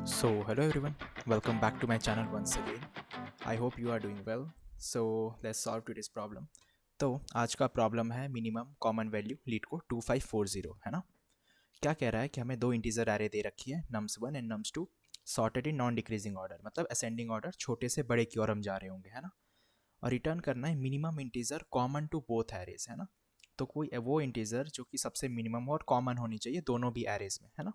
So, hello everyone, welcome back to my channel once again. I hope you are doing well. So, let's solve today's problem. तो आज का problem है minimum common value lead को 2540 है ना। क्या कह रहा है कि हमें दो इंटीजर एरे दे रखी है nums1 and nums2 sorted in non decreasing order, मतलब असेंडिंग ऑर्डर, छोटे से बड़े की ओर हम जा रहे होंगे है ना। और रिटर्न करना है minimum integer common to both arrays है ना। तो कोई वो इंटीजर जो कि सबसे मिनिमम और कॉमन होनी चाहिए दोनों भी एरेज में है ना।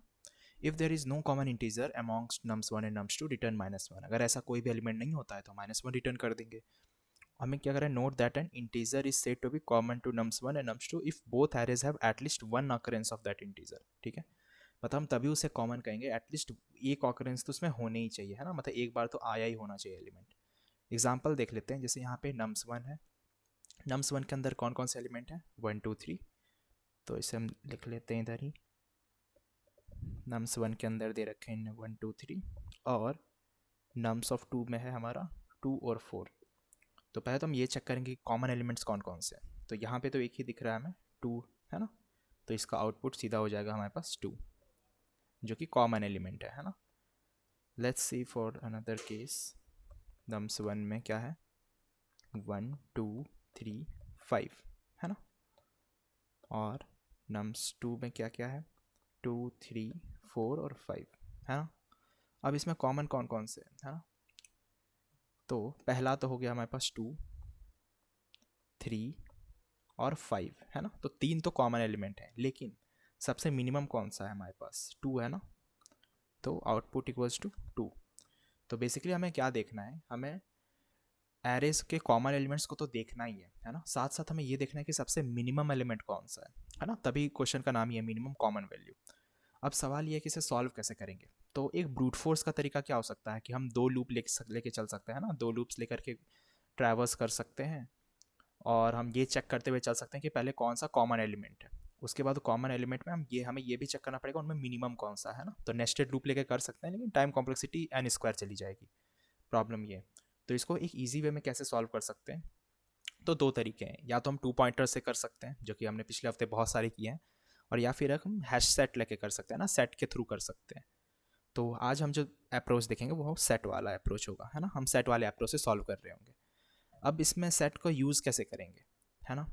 If there is no common integer amongst nums1 and nums2 return -1। अगर ऐसा कोई भी एलिमेंट नहीं होता है तो -1 रिटर्न कर देंगे। हमें क्या करें, note that an integer is said to be common to nums1 and nums2 if both arrays have at least one occurrence of that integer. ठीक है, मतलब हम तभी उसे कॉमन कहेंगे, एटलीस्ट एक ऑकरेंस तो उसमें होने ही चाहिए है ना, मतलब एक बार तो आया ही होना चाहिए एलिमेंट। एग्जाम्पल देख लेते हैं, जैसे यहाँ पे nums1 है। nums1 के अंदर कौन कौन से एलिमेंट हैं, 1 2 3। तो इसे हम लिख लेते हैं इधर ही। nums1 के अंदर दे रखे हैं 1 2 3, और nums ऑफ 2 में है हमारा 2 और 4। तो पहले तो हम ये चेक करेंगे कॉमन एलिमेंट्स कौन कौन से हैं। तो यहाँ पे तो एक ही दिख रहा है हमें, 2 है ना। तो इसका आउटपुट सीधा हो जाएगा हमारे पास 2, जो कि कॉमन एलिमेंट है ना। Let's see for another case. nums1 में क्या है, 1 2 3 5 है ना। और nums2 में क्या क्या है, 2 3 4 और 5 है ना। अब इसमें कॉमन कौन कौन से है ना। तो पहला तो हो गया हमारे पास 2 3 और 5 है ना। तो तीन तो कॉमन एलिमेंट है, लेकिन सबसे मिनिमम कौन सा है हमारे पास, 2 है ना। तो आउटपुट इक्वल्स टू 2। तो बेसिकली हमें क्या देखना है, हमें एरेज के कॉमन एलिमेंट्स को तो देखना ही है ना। साथ साथ हमें ये देखना है कि सबसे मिनिमम एलिमेंट कौन सा है ना। तभी क्वेश्चन का नाम ही है मिनिमम कॉमन वैल्यू। अब सवाल ये है कि इसे सॉल्व कैसे करेंगे। तो एक ब्रूट फोर्स का तरीका क्या हो सकता है कि हम दो लूप लेके चल सकते हैं ना, दो लूप्स लेकर के ट्रैवर्स कर सकते हैं। और हम ये चेक करते हुए चल सकते हैं कि पहले कौन सा कॉमन एलिमेंट है। उसके बाद कॉमन एलिमेंट में हमें ये भी चेक करना पड़ेगा उनमें मिनिमम कौन सा है ना। तो नेस्टेड लूप लेके कर सकते हैं, लेकिन टाइम कॉम्प्लेक्सिटी n स्क्वायर चली जाएगी। प्रॉब्लम ये। तो इसको एक ईजी वे में कैसे सॉल्व कर सकते हैं, तो दो तरीके हैं। या तो हम 2 पॉइंटर से कर सकते हैं, जो कि हमने पिछले हफ्ते बहुत सारे किए हैं। और या फिर हम हैश सेट लेके कर सकते हैं ना, सेट के थ्रू कर सकते हैं। तो आज हम जो अप्रोच देखेंगे वो सेट वाला अप्रोच होगा है ना। हम सेट वाले अप्रोच से सॉल्व कर रहे होंगे। अब इसमें सेट को यूज़ कैसे करेंगे है ना।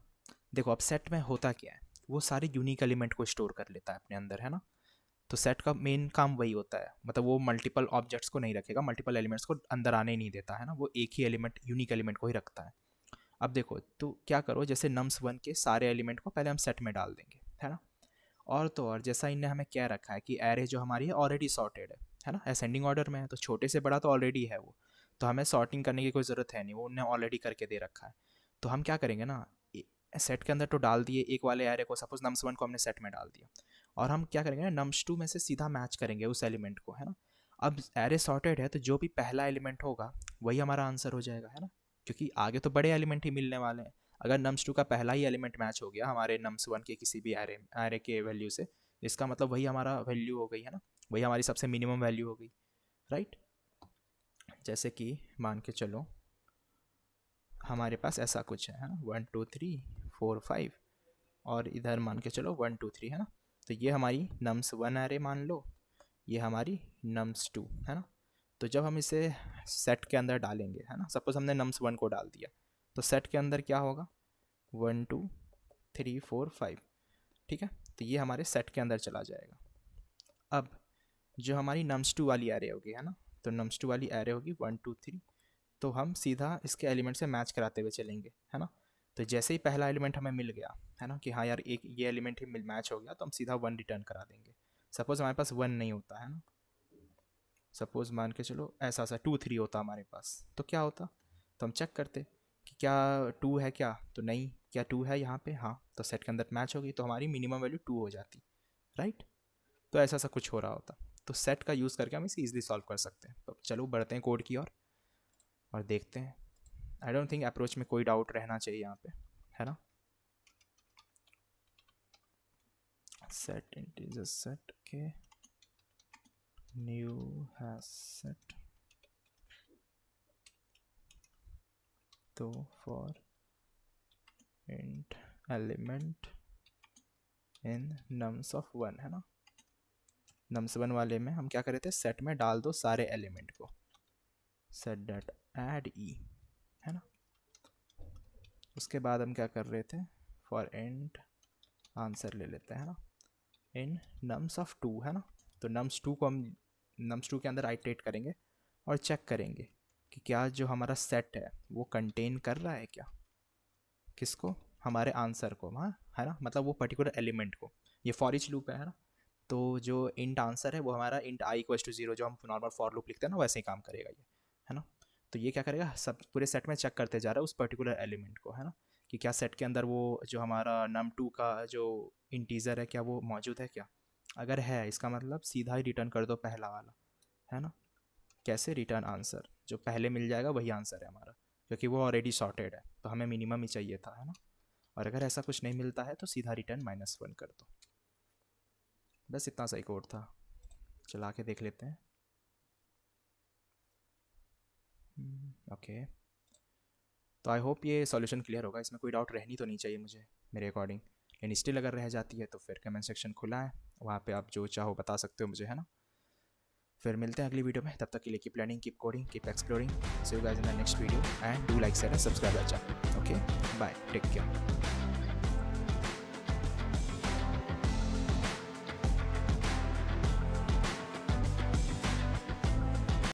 देखो, अब सेट में होता क्या है, वो सारे यूनिक एलिमेंट को स्टोर कर लेता है अपने अंदर है ना। तो सेट का मेन काम वही होता है, मतलब वो मल्टीपल ऑब्जेक्ट्स को नहीं रखेगा, मल्टीपल एलिमेंट्स को अंदर आने ही नहीं देता है ना। वो एक ही एलिमेंट, यूनिक एलिमेंट को ही रखता है। अब देखो, तो क्या करो, जैसे nums1 के सारे एलिमेंट को पहले हम सेट में डाल देंगे है ना। और तो और जैसा इनने हमें क्या रखा है कि एरे जो हमारी है ऑलरेडी सॉर्टेड है ना, असेंडिंग ऑर्डर में है, तो छोटे से बड़ा तो ऑलरेडी है वो। तो हमें सॉर्टिंग करने की कोई ज़रूरत है नहीं, वो उन्हें ऑलरेडी करके दे रखा है। तो हम क्या करेंगे ना, सेट के अंदर तो डाल दिए एक वाले एरे को, सपोज nums1 को हमने सेट में डाल दिया। और हम क्या करेंगे ना, nums2 में से सीधा मैच करेंगे उस एलिमेंट को है ना। अब एरे सॉर्टेड है तो जो भी पहला एलिमेंट होगा वही हमारा आंसर हो जाएगा है ना, क्योंकि आगे तो बड़े एलिमेंट ही मिलने वाले हैं। अगर nums2 का पहला ही एलिमेंट मैच हो गया हमारे nums1 के किसी भी एरे एरे के वैल्यू से, इसका मतलब वही हमारा वैल्यू हो गई है ना, वही हमारी सबसे मिनिमम वैल्यू हो गई, राइट। जैसे कि मान के चलो हमारे पास ऐसा कुछ है ना, 1 2 3 4 5, और इधर मान के चलो 1 2 3 है ना। तो ये हमारी nums1 एरे मान लो, ये हमारी nums2 है ना। तो जब हम इसे सेट के अंदर डालेंगे है ना, सपोज हमने nums1 को डाल दिया, तो सेट के अंदर क्या होगा, 1 2 3 4 5। ठीक है, तो ये हमारे सेट के अंदर चला जाएगा। अब जो हमारी nums2 वाली एरे होगी है ना, तो nums2 वाली एरे होगी 1 2 3। तो हम सीधा इसके एलिमेंट से मैच कराते हुए चलेंगे है ना। तो जैसे ही पहला एलिमेंट हमें मिल गया है ना, कि हाँ यार एक ये एलिमेंट ही मैच हो गया, तो हम सीधा 1 रिटर्न करा देंगे। सपोज हमारे पास 1 नहीं होता है ना, सपोज मान के चलो ऐसा सा 2 3 होता हमारे पास, तो क्या होता, तो हम चेक करते कि क्या 2 है क्या, तो नहीं, क्या 2 है यहाँ पे, हाँ, तो सेट के अंदर मैच होगी, तो हमारी मिनिमम वैल्यू 2 हो जाती, राइट। तो ऐसा सा कुछ हो रहा होता। तो सेट का यूज़ करके हम इसे ईजिली सॉल्व कर सकते हैं। तो चलो बढ़ते हैं कोड की ओर और देखते हैं। आई डोंट थिंक अप्रोच में कोई डाउट रहना चाहिए यहाँ पे है ना। सेट इंटीजर सेट के न्यू हैश सेट, तो for int element in nums of 1 है ना। nums1 वाले में हम क्या कर रहे थे, सेट में डाल दो सारे एलिमेंट को, सेट डॉट ऐड ई, है ना। उसके बाद हम क्या कर रहे थे, फॉर इंट आंसर ले लेते हैं ना, इन नम्स ऑफ 2, है ना। तो nums2 को हम nums2 के अंदर आइटरेट करेंगे और चेक करेंगे कि क्या जो हमारा सेट है वो कंटेन कर रहा है क्या, किसको, हमारे आंसर को, हाँ, है ना, मतलब वो पर्टिकुलर एलिमेंट को। ये फॉर ईच लूप है ना। तो जो इंट आंसर है वो हमारा इंट आई इक्वल्स टू 0, जो हम नॉर्मल फॉर लूप लिखते हैं ना, वैसे ही काम करेगा ये, है ना। तो ये क्या करेगा, सब पूरे सेट में चेक करते जा रहा है उस पर्टिकुलर एलिमेंट को, है ना, कि क्या सेट के अंदर वो जो हमारा num2 का जो इंटीजर है क्या वो मौजूद है क्या। अगर है, इसका मतलब सीधा ही रिटर्न कर दो पहला वाला, है ना। कैसे, रिटर्न आंसर, जो पहले मिल जाएगा वही आंसर है हमारा, क्योंकि वो ऑलरेडी सॉर्टेड है, तो हमें मिनिमम ही चाहिए था, है ना। और अगर ऐसा कुछ नहीं मिलता है तो सीधा रिटर्न -1 कर दो। बस इतना सही कोड था, चला के देख लेते हैं। ओके, तो आई होप ये सॉल्यूशन क्लियर होगा, इसमें कोई डाउट रहनी तो नहीं चाहिए मुझे, मेरे अकॉर्डिंग। लेकिन स्टिल अगर रह जाती है तो फिर कमेंट सेक्शन खुला है, वहाँ पे आप जो चाहो बता सकते हो मुझे, है ना। फिर मिलते हैं अगली वीडियो में, तब तक के लिए keep learning, keep coding, keep exploring. See you guys in the next video and do like, share and subscribe our channel. Okay, bye, take care.